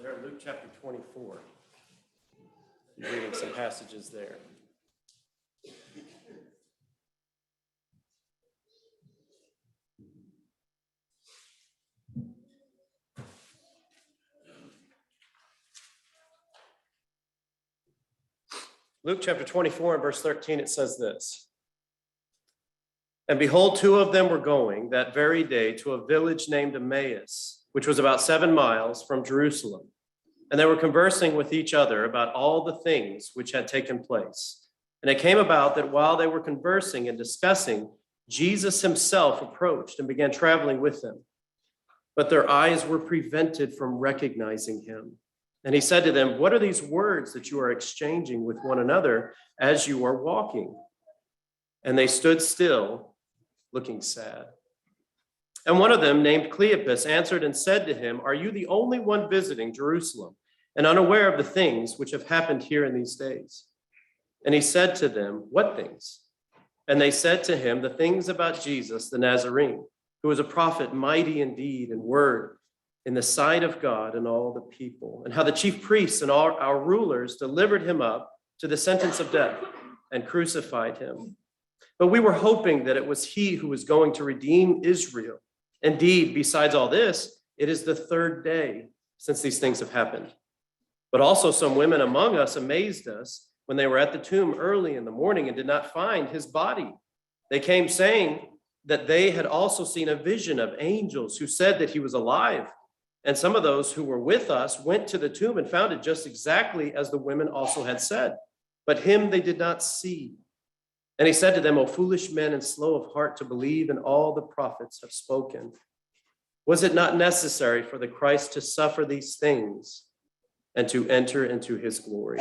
there, Luke chapter 24. You're reading some passages there. Luke chapter 24 and verse 13, it says this. And behold, two of them were going that very day to a village named Emmaus, which was about 7 miles from Jerusalem. And they were conversing with each other about all the things which had taken place. And it came about that while they were conversing and discussing, Jesus himself approached and began traveling with them. But their eyes were prevented from recognizing him. And he said to them, "What are these words that you are exchanging with one another as you are walking?" And they stood still, looking sad. And one of them, named Cleopas, answered and said to him, "Are you the only one visiting Jerusalem and unaware of the things which have happened here in these days?" And he said to them, "What things?" And they said to him, "The things about Jesus the Nazarene, who was a prophet, mighty in deed and word in the sight of God and all the people, and how the chief priests and all our rulers delivered him up to the sentence of death and crucified him. But we were hoping that it was he who was going to redeem Israel. Indeed, besides all this, it is the 3rd day since these things have happened. But also some women among us amazed us when they were at the tomb early in the morning and did not find his body. They came saying that they had also seen a vision of angels who said that he was alive. And some of those who were with us went to the tomb and found it just exactly as the women also had said. But him they did not see. And he said to them, "O foolish men and slow of heart to believe in all the prophets have spoken. Was it not necessary for the Christ to suffer these things and to enter into his glory?"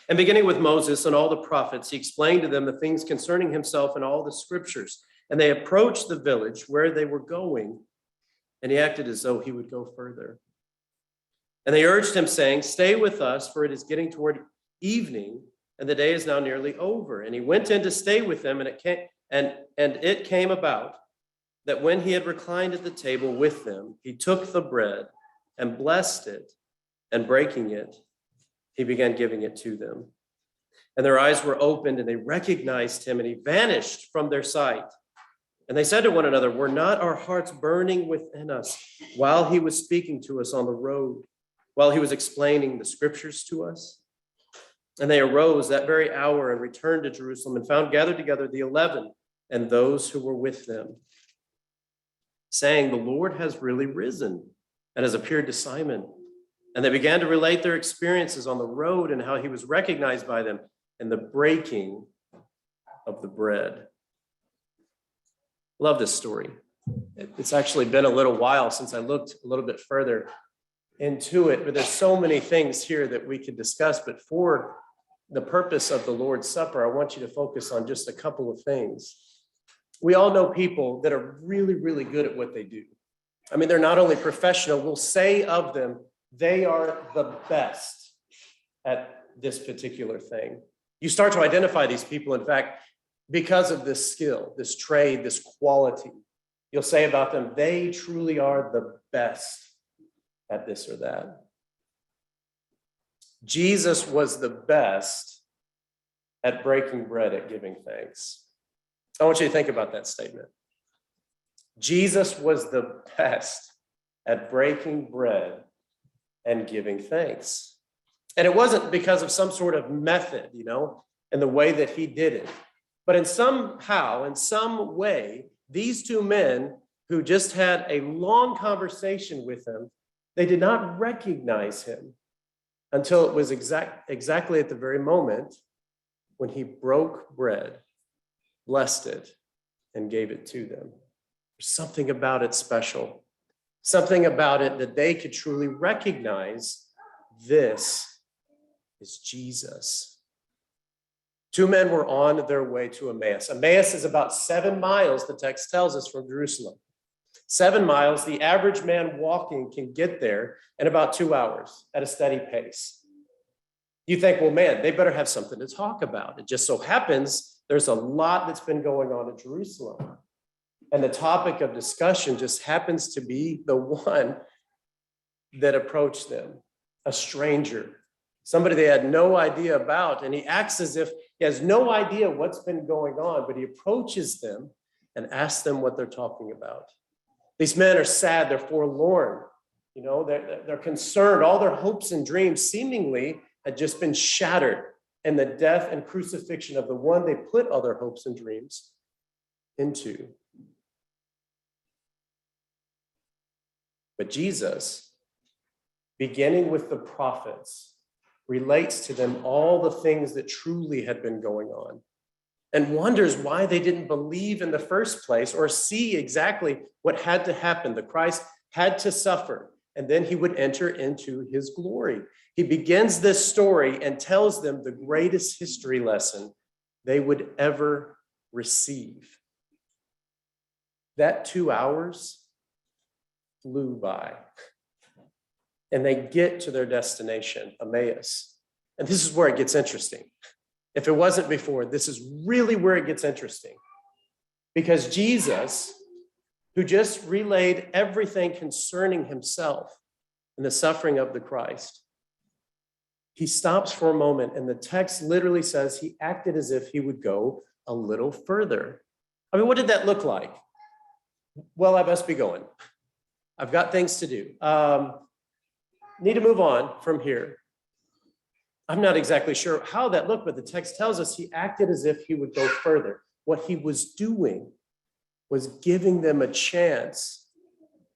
And beginning with Moses and all the prophets, he explained to them the things concerning himself in all the scriptures. And they approached the village where they were going, and he acted as though he would go further. And they urged him, saying, "Stay with us, for it is getting toward evening, and the day is now nearly over." And he went in to stay with them, and it came about that when he had reclined at the table with them, he took the bread and blessed it, and breaking it, he began giving it to them. And their eyes were opened, and they recognized him, and he vanished from their sight. And they said to one another, "Were not our hearts burning within us while he was speaking to us on the road, while he was explaining the scriptures to us?" And they arose that very hour and returned to Jerusalem and found gathered together the 11 and those who were with them, saying, "The Lord has really risen and has appeared to Simon." And they began to relate their experiences on the road and how he was recognized by them and the breaking of the bread. Love this story. It's actually been a little while since I looked a little bit further into it, but there's so many things here that we could discuss. But for the purpose of the Lord's Supper, I want you to focus on just a couple of things. We all know people that are really, really good at what they do. I mean, they're not only professional, we'll say of them, they are the best at this particular thing. You start to identify these people, in fact, because of this skill, this trade, this quality. You'll say about them, they truly are the best at this or that. Jesus was the best at breaking bread, at giving thanks. I want you to think about that statement. Jesus was the best at breaking bread and giving thanks. And it wasn't because of some sort of method, and the way that he did it. But in some way, these two men who just had a long conversation with him, they did not recognize him until it was exactly at the very moment when he broke bread, blessed it, and gave it to them. There's something about it special, something about it that they could truly recognize. This is Jesus. Two men were on their way to Emmaus. Emmaus is about 7 miles, the text tells us, from Jerusalem. 7 miles, the average man walking can get there in about 2 hours at a steady pace. You think, well, man, they better have something to talk about. It just so happens there's a lot that's been going on in Jerusalem. And the topic of discussion just happens to be the one that approached them, a stranger, somebody they had no idea about. And he acts as if he has no idea what's been going on, but he approaches them and asks them what they're talking about. These men are sad, they're forlorn, they're concerned. All their hopes and dreams seemingly had just been shattered in the death and crucifixion of the one they put all their hopes and dreams into. But Jesus, beginning with the prophets, relates to them all the things that truly had been going on and wonders why they didn't believe in the first place or see exactly what had to happen. The Christ had to suffer, and then he would enter into his glory. He begins this story and tells them the greatest history lesson they would ever receive. That 2 hours flew by. And they get to their destination, Emmaus. And this is where it gets interesting. If it wasn't before, this is really where it gets interesting. Because Jesus, who just relayed everything concerning himself and the suffering of the Christ, he stops for a moment, and the text literally says he acted as if he would go a little further. I mean, what did that look like? Well, I must be going. I've got things to do. Need to move on from here. I'm not exactly sure how that looked, but the text tells us he acted as if he would go further. What he was doing was giving them a chance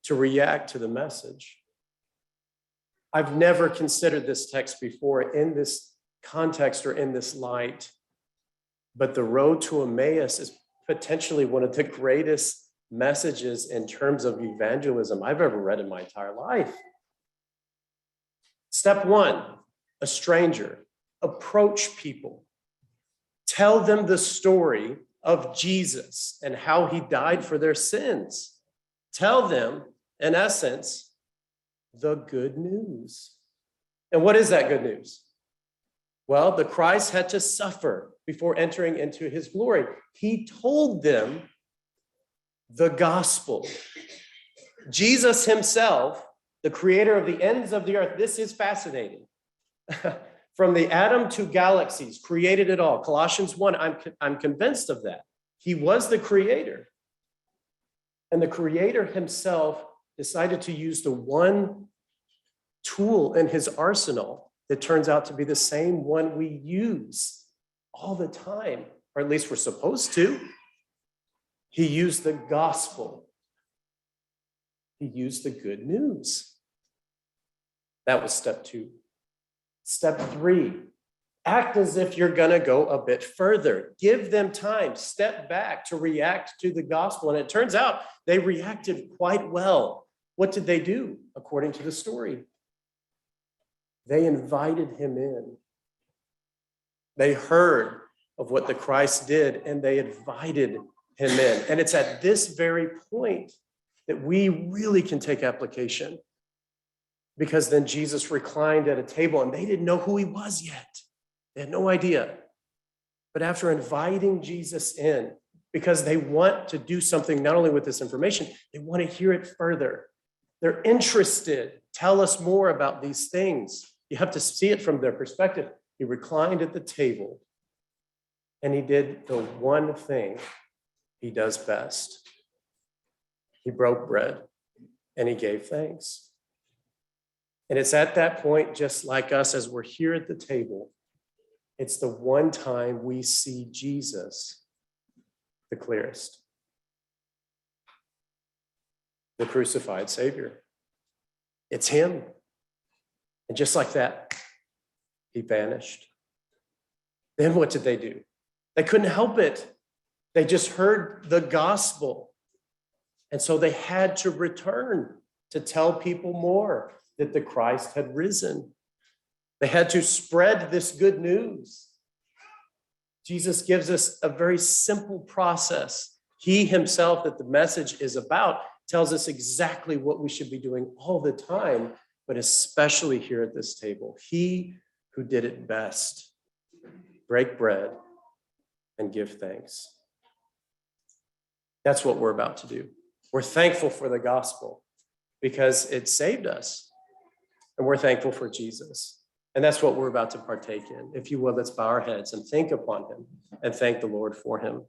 to react to the message. I've never considered this text before in this context or in this light, but the road to Emmaus is potentially one of the greatest messages in terms of evangelism I've ever read in my entire life. Step one, a stranger. Approach people. Tell them the story of Jesus and how he died for their sins. Tell them, in essence, the good news. And what is that good news? Well, the Christ had to suffer before entering into his glory. He told them the gospel. Jesus himself, the creator of the ends of the earth. This is fascinating. From the atom to galaxies, created it all. Colossians 1, I'm convinced of that. He was the creator. And the creator himself decided to use the one tool in his arsenal that turns out to be the same one we use all the time, or at least we're supposed to. He used the gospel. He used the good news. That was step 2. Step 3, act as if you're going to go a bit further. Give them time. Step back to react to the gospel. And it turns out they reacted quite well. What did they do, according to the story? They invited him in. They heard of what the Christ did, and they invited him in. And it's at this very point that we really can take application. Because then Jesus reclined at a table, and they didn't know who he was yet. They had no idea. But after inviting Jesus in, because they want to do something not only with this information, they want to hear it further. They're interested. Tell us more about these things. You have to see it from their perspective. He reclined at the table, and he did the one thing he does best. He broke bread, and he gave thanks. And it's at that point, just like us, as we're here at the table, it's the one time we see Jesus the clearest. The crucified Savior. It's him. And just like that, he vanished. Then what did they do? They couldn't help it. They just heard the gospel. And so they had to return to tell people more that the Christ had risen. They had to spread this good news. Jesus gives us a very simple process. He himself, that the message is about, tells us exactly what we should be doing all the time, but especially here at this table. He who did it best, break bread and give thanks. That's what we're about to do. We're thankful for the gospel because it saved us. And we're thankful for Jesus. And that's what we're about to partake in. If you will, let's bow our heads and think upon him and thank the Lord for him.